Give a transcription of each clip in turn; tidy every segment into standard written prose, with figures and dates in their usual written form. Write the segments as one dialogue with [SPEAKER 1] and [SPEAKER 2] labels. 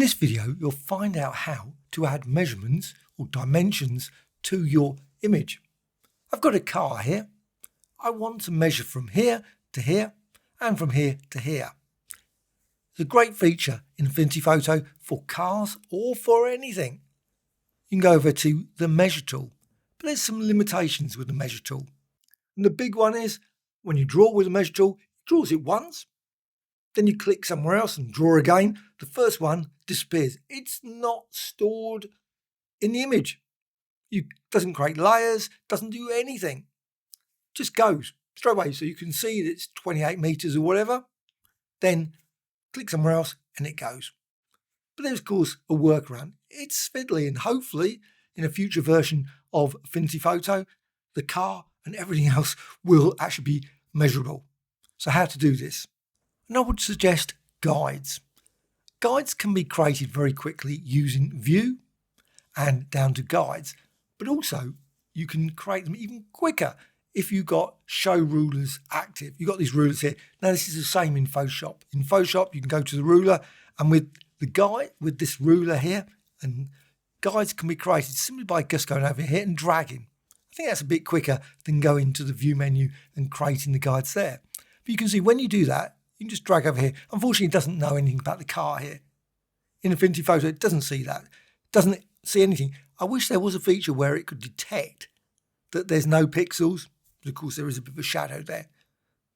[SPEAKER 1] this video, you'll find out how to add measurements or dimensions to your image. I've got a car here. I want to measure from here to here and from here to here. It's a great feature in Affinity Photo for cars or for anything. You can go over to the measure tool, but there's some limitations with the measure tool. And the big one is when you draw with the measure tool, it draws it once. Then you click somewhere else and draw again. The first one disappears. It's not stored in the image. It doesn't create layers, doesn't do anything. Just goes straight away. So you can see that it's 28 meters or whatever. Then click somewhere else and it goes. But there's of course a workaround. It's fiddly, and hopefully in a future version of Affinity Photo, the car and everything else will actually be measurable. So how to do this? And I would suggest guides. Guides can be created very quickly using View and down to Guides, but also you can create them even quicker if you've got Show Rulers active. You've got these rulers here. Now this is the same in Photoshop. In Photoshop you can go to the ruler, and with the guide, with this ruler here, and guides can be created simply by just going over here and dragging. I think that's a bit quicker than going to the View menu and creating the guides there. But you can see when you do that, you can just drag over here. Unfortunately, it doesn't know anything about the car here. In Affinity Photo, it doesn't see that. It doesn't see anything. I wish there was a feature where it could detect that there's no pixels. But of course, there is a bit of a shadow there.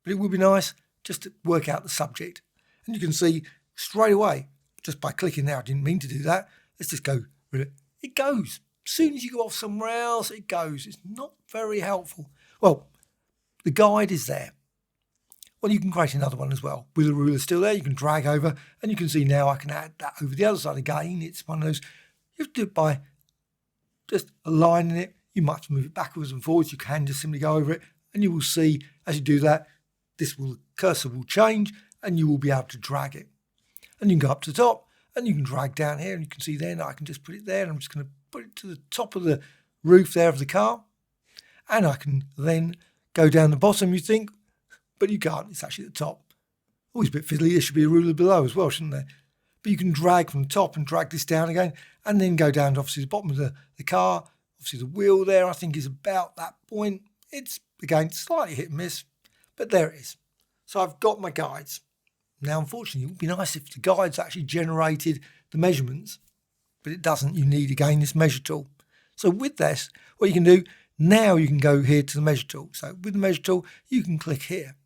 [SPEAKER 1] But it would be nice just to work out the subject. And you can see straight away, just by clicking there, I didn't mean to do that. Let's just go with it. It goes. As soon as you go off somewhere else, it goes. It's not very helpful. Well, the guide is there. Well, you can create another one as well. With the ruler still there, you can drag over, and you can see now I can add that over the other side again. It's one of those, you have to do it by just aligning it. You might have to move it backwards and forwards. You can just simply go over it, and you will see as you do that, cursor will change, and you will be able to drag it. And you can go up to the top, and you can drag down here, and you can see there, now I can just put it there, and I'm just going to put it to the top of the roof there of the car. And I can then go down the bottom, you think, but you can't, it's actually at the top. Always a bit fiddly, there should be a ruler below as well, shouldn't there? But you can drag from the top and drag this down again, and then go down to obviously the bottom of the car. Obviously the wheel there, I think, is about that point. It's, again, slightly hit and miss, but there it is. So I've got my guides. Now, unfortunately, it would be nice if the guides actually generated the measurements, but it doesn't. You need, again, this measure tool. So with this, what you can do, now you can go here to the measure tool. So with the measure tool, you can click here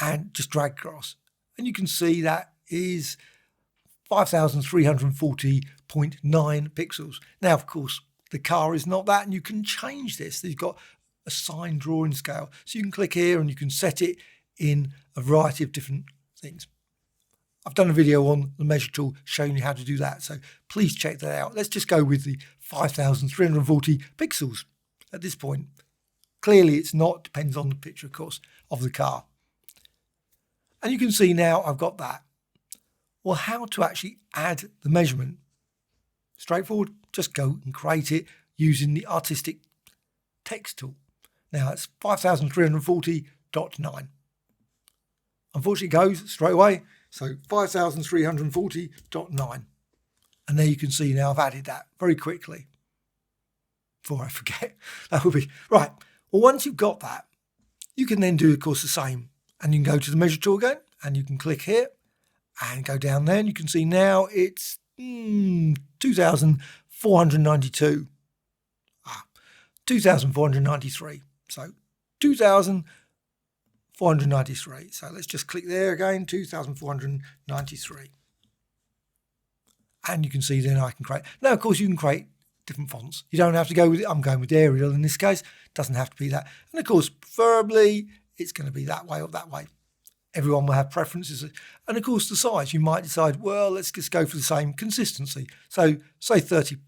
[SPEAKER 1] and just drag across. And you can see that is 5,340.9 pixels. Now, of course, the car is not that, and you can change this. You've got a signed drawing scale. So you can click here and you can set it in a variety of different things. I've done a video on the measure tool showing you how to do that. So please check that out. Let's just go with the 5,340 pixels at this point. Clearly it's not, depends on the picture, of course, of the car. And you can see now I've got that. Well, how to actually add the measurement? Straightforward, just go and create it using the artistic text tool. Now it's 5,340.9. Unfortunately, it goes straight away. So 5,340.9. And there you can see now I've added that very quickly. Before I forget, that would be right. Well, once you've got that, you can then do, of course, the same. And you can go to the measure tool again, and you can click here and go down there, and you can see now it's 2,492. 2,493. So 2,493. So let's just click there again, 2,493. And you can see then I can create. Now, of course, you can create different fonts. You don't have to go with it. I'm going with Arial in this case. Doesn't have to be that. And of course, preferably, it's going to be that way or that way. Everyone will have preferences. And of course, the size, you might decide, well, let's just go for the same consistency. So say 30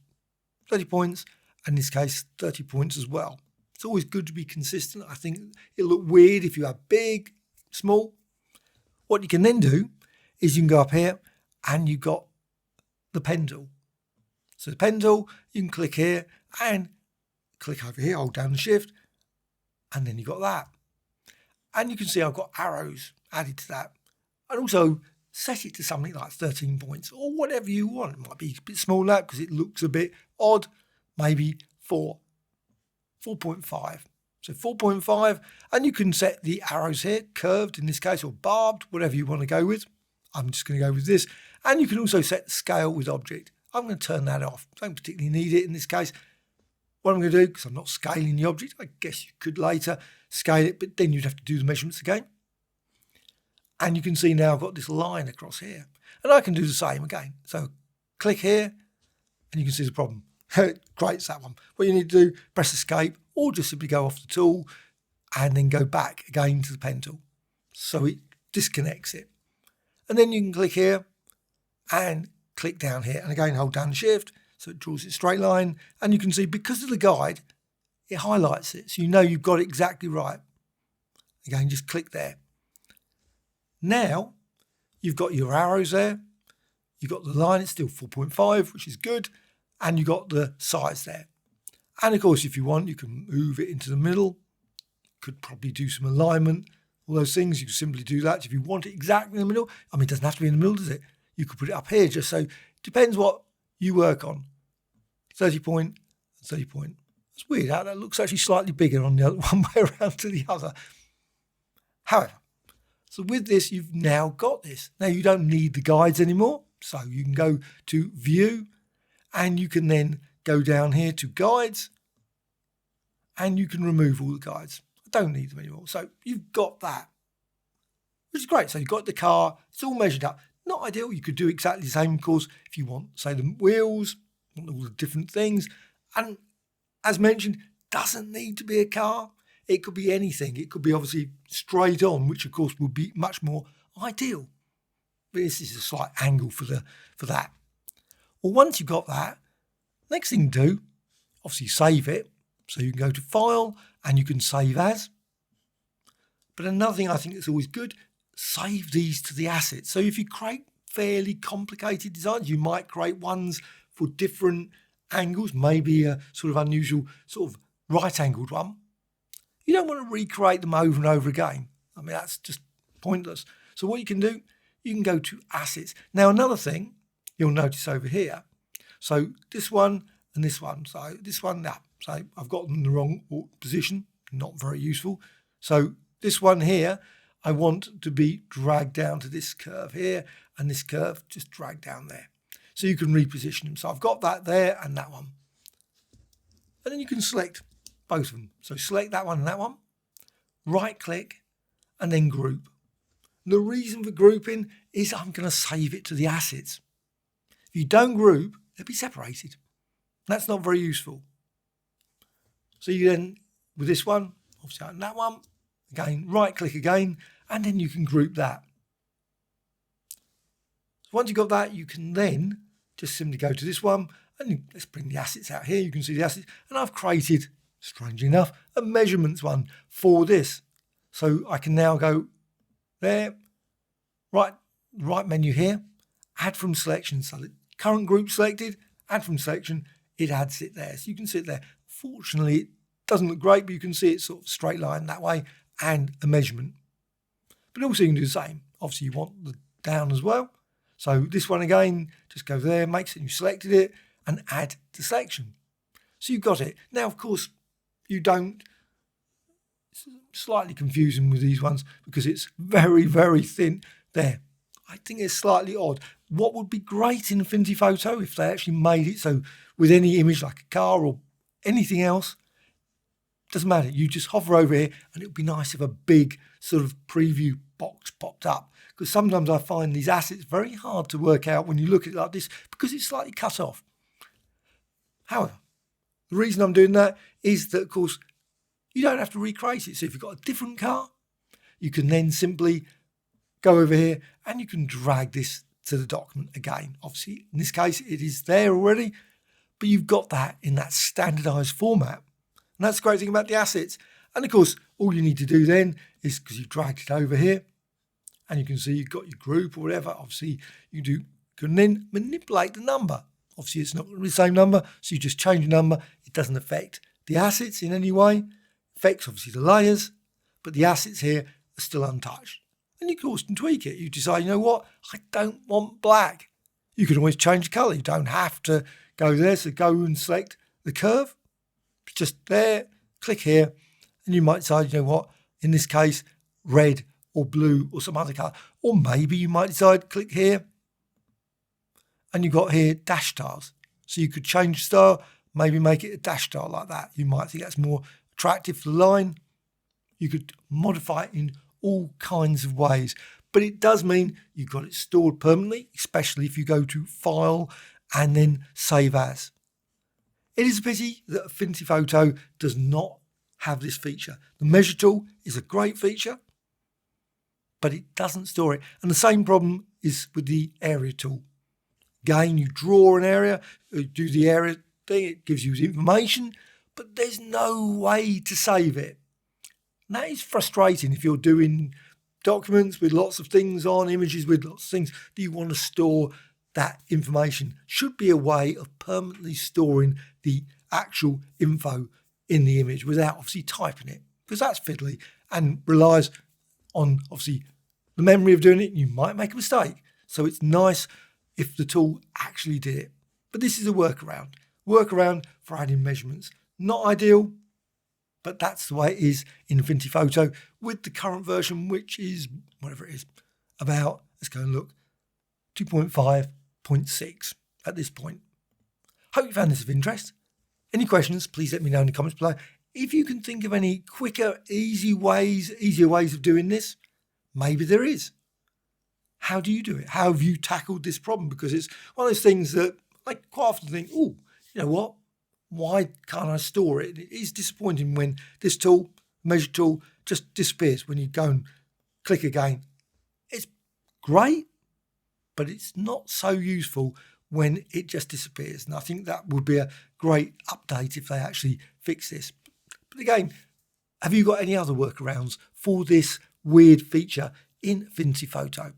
[SPEAKER 1] points, and in this case, 30 points as well. It's always good to be consistent. I think it'll look weird if you have big, small. What you can then do is you can go up here and you've got the pen tool. So the pen tool, you can click here and click over here, hold down the shift, and then you've got that. And you can see I've got arrows added to that. And also set it to something like 13 points or whatever you want. It might be a bit smaller because it looks a bit odd, maybe 4.5. So 4.5, and you can set the arrows here, curved in this case, or barbed, whatever you want to go with. I'm just going to go with this. And you can also set the scale with object. I'm going to turn that off. I don't particularly need it in this case. What I'm going to do, because I'm not scaling the object, I guess you could later scale it, but then you'd have to do the measurements again. And you can see now I've got this line across here. And I can do the same again. So click here, and you can see the problem. Great, it's that one. What you need to do, press escape, or just simply go off the tool and then go back again to the pen tool. So it disconnects it. And then you can click here and click down here. And again, hold down shift, so it draws it straight line. And you can see because of the guide, it highlights it. So you know you've got it exactly right. Again, just click there. Now, you've got your arrows there. You've got the line, it's still 4.5, which is good. And you've got the size there. And of course, if you want, you can move it into the middle. Could probably do some alignment, all those things. You can simply do that if you want it exactly in the middle. I mean, it doesn't have to be in the middle, does it? You could put it up here just so, it depends what you work on. 30 point, 30 point. It's weird how that looks actually slightly bigger on the other one way around to the other. However, so with this, you've now got this. Now you don't need the guides anymore. So you can go to view and you can then go down here to guides and you can remove all the guides. I don't need them anymore. So you've got that, which is great. So you've got the car, it's all measured up. Not ideal. You could do exactly the same, of course, if you want, say, the wheels, all the different things. And as mentioned, doesn't need to be a car. It could be anything. It could be obviously straight on, which of course would be much more ideal. But this is a slight angle for that. Well, once you've got that, next thing to do, obviously save it. So you can go to File and you can save as. But another thing I think that's always good, save these to the assets. So if you create fairly complicated designs, you might create ones for different angles, maybe a sort of unusual sort of right-angled one. You don't want to recreate them over and over again. I mean, that's just pointless. So what you can do, you can go to assets. Now, another thing you'll notice over here, so this one and this one, so this one, that. So I've got them in the wrong position, not very useful. So this one here, I want to be dragged down to this curve here, and this curve just dragged down there. So you can reposition them. So I've got that there and that one. And then you can select both of them. So select that one and that one, right click, and then group. The reason for grouping is I'm going to save it to the assets. If you don't group, they'll be separated. That's not very useful. So you then, with this one, obviously on that one, again, right click again, and then you can group that. So once you've got that, you can then just simply go to this one, and let's bring the assets out here. You can see the assets, and I've created, strangely enough, a measurements one for this. So I can now go there, right menu here, add from selection. So the current group selected, add from selection, it adds it there. So you can see it there. Fortunately, it doesn't look great, but you can see it sort of straight line that way and a measurement. But also you can do the same. Obviously, you want the down as well. So this one again, just go there, makes it, you selected it, and add to selection. So you've got it. Now, of course, you don't, it's slightly confusing with these ones because it's very, very thin there. I think it's slightly odd. What would be great in Affinity Photo if they actually made it so with any image like a car or anything else, doesn't matter. You just hover over here and it would be nice if a big sort of preview box popped up. Because sometimes I find these assets very hard to work out when you look at it like this because it's slightly cut off. However, the reason I'm doing that is that, of course, you don't have to recreate it. So if you've got a different car, you can then simply go over here and you can drag this to the document again. Obviously, in this case, it is there already, but you've got that in that standardized format. And that's the great thing about the assets. And of course, all you need to do then is, because you've dragged it over here, and you can see you've got your group or whatever, obviously you can then manipulate the number. Obviously, it's not going to be the same number, so you just change the number. It doesn't affect the assets in any way. Affects, obviously, the layers, but the assets here are still untouched. And you of course can tweak it. You decide, you know what, I don't want black. You can always change the colour. You don't have to go there. So go and select the curve. It's just there, click here, and you might decide, you know what, in this case, red or blue or some other colour. Or maybe you might decide, click here, and you've got here dash stars. So you could change the style, maybe make it a dash style like that. You might think that's more attractive for the line. You could modify it in all kinds of ways. But it does mean you've got it stored permanently, especially if you go to File and then Save As. It is a pity that Affinity Photo does not have this feature. The Measure tool is a great feature, but it doesn't store it. And the same problem is with the Area tool. Again, you draw an area, do the area thing, it gives you information, but there's no way to save it. And that is frustrating if you're doing documents with lots of things on, images with lots of things that you want to store that information. Should be a way of permanently storing the actual info in the image without obviously typing it, because that's fiddly and relies on obviously the memory of doing it. You might make a mistake. So it's nice if the tool actually did it. But this is a workaround. Workaround for adding measurements. Not ideal, but that's the way it is in Affinity Photo with the current version, which is whatever it is, about, let's go and look, 2.5.6 at this point. Hope you found this of interest. Any questions, please let me know in the comments below. If you can think of any quicker, easier ways of doing this, maybe there is. How do you do it? How have you tackled this problem? Because it's one of those things that I quite often think, oh, you know what? Why can't I store it? It is disappointing when this tool, Measure tool, just disappears when you go and click again. It's great, but it's not so useful when it just disappears. And I think that would be a great update if they actually fix this. But again, have you got any other workarounds for this weird feature in Affinity Photo?